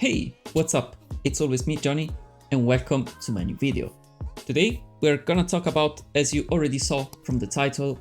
Hey, what's up? It's always me, Johnny, and welcome to my new video. Today, we're gonna talk about, as you already saw from the title,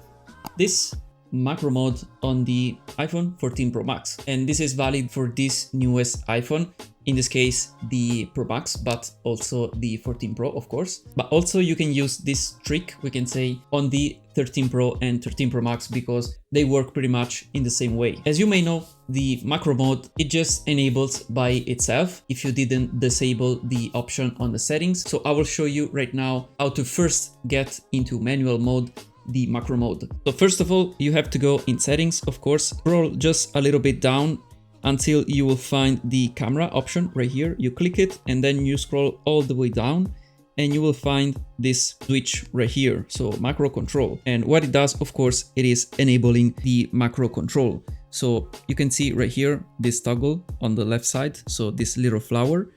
this macro mode on the iPhone 14 Pro Max. And this is valid for this newest iPhone, in this case, the Pro Max, but also the 14 Pro, of course. But also you can use this trick, we can say, on the 13 Pro and 13 Pro Max because they work pretty much in the same way. As you may know, the macro mode, it just enables by itself if you didn't disable the option on the settings. So I will show you right now how to first get into manual mode the macro mode. So first of all, you have to go in settings, of course, scroll just a little bit down until you will find the camera option right here. You click it and then you scroll all the way down and you will find this switch right here. So macro control. And what it does, of course, it is enabling the macro control. So you can see right here, this toggle on the left side. So this little flower.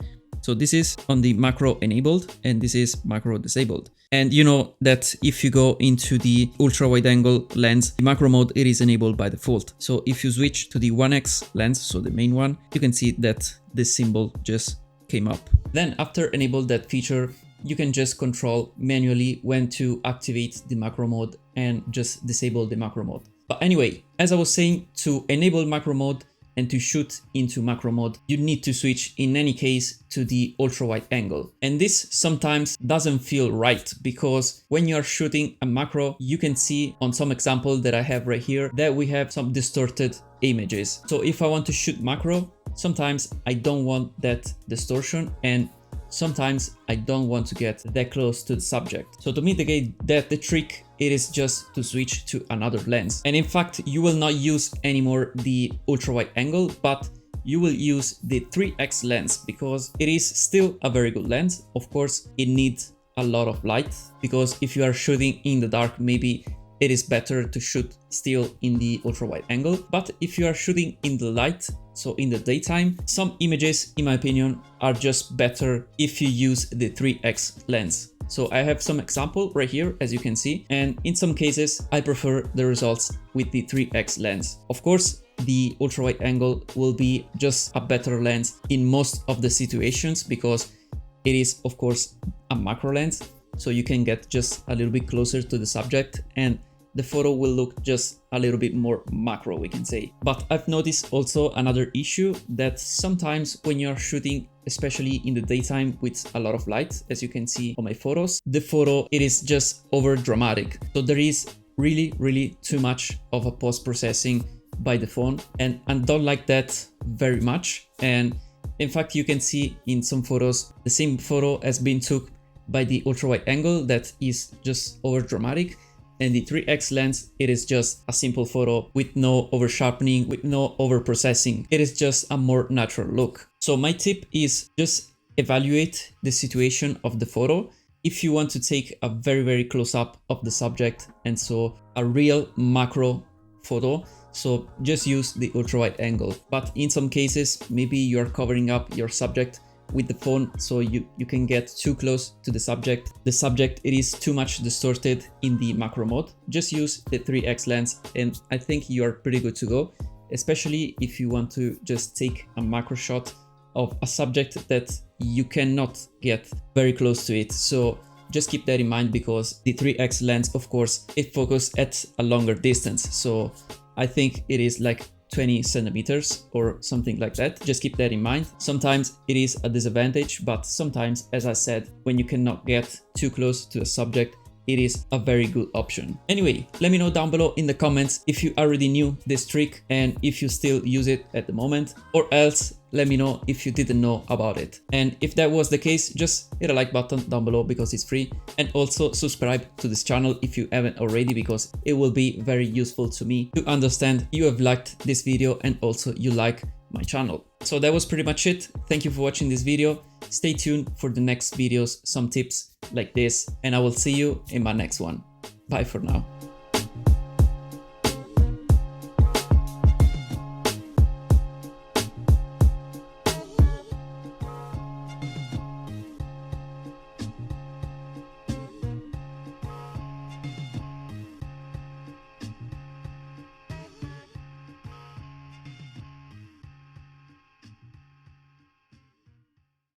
So this is on the macro enabled and this is macro disabled. And you know that if you go into the ultra wide angle lens, the macro mode, it is enabled by default. So if you switch to the 1x lens, so the main one, you can see that this symbol just came up. Then after enable that feature, you can just control manually when to activate the macro mode and just disable the macro mode. But anyway, as I was saying, to enable macro mode and to shoot into macro mode, you need to switch in any case to the ultra wide angle. And this sometimes doesn't feel right because when you are shooting a macro, you can see on some example that I have right here that we have some distorted images. So if I want to shoot macro, sometimes I don't want that distortion and sometimes I don't want to get that close to the subject. So to mitigate that, the trick, it is just to switch to another lens. And in fact, you will not use anymore the ultra wide angle, but you will use the 3x lens because it is still a very good lens. Of course, it needs a lot of light because if you are shooting in the dark, maybe it is better to shoot still in the ultra wide angle. But if you are shooting in the light, so in the daytime, some images, in my opinion, are just better if you use the 3x lens. So I have some example right here, as you can see, and in some cases, I prefer the results with the 3x lens. Of course, the ultra wide angle will be just a better lens in most of the situations because it is, of course, a macro lens. So you can get just a little bit closer to the subject and the photo will look just a little bit more macro, we can say. But I've noticed also another issue that sometimes when you're shooting, especially in the daytime with a lot of light, as you can see on my photos, the photo, it is just over dramatic. So there is really too much of a post-processing by the phone and I don't like that very much. And in fact, you can see in some photos, the same photo has been took by the ultra wide angle that is just over dramatic. And the 3x lens, it is just a simple photo with no over sharpening, with no over processing. It is just a more natural look. So my tip is just evaluate the situation of the photo. If you want to take a very close up of the subject and so a real macro photo, so just use the ultra wide angle. But in some cases, maybe you're covering up your subject with the phone, so you can get too close to the subject. The subject, it is too much distorted in the macro mode. Just use the 3x lens and I think you're pretty good to go, especially if you want to just take a macro shot of a subject that you cannot get very close to it. So just keep that in mind because the 3x lens, of course, it focuses at a longer distance. So I think it is like 20 centimeters or something like that. Just keep that in mind. Sometimes it is a disadvantage, but sometimes, as I said, when you cannot get too close to a subject, it is a very good option. Anyway, let me know down below in the comments if you already knew this trick and if you still use it at the moment, or else let me know if you didn't know about it. And if that was the case, just hit a like button down below because it's free, and also subscribe to this channel if you haven't already because it will be very useful to me to understand you have liked this video and also you like my channel. So that was pretty much it. Thank you for watching this video. Stay tuned for the next videos, some tips like this, and I will see you in my next one. Bye for now.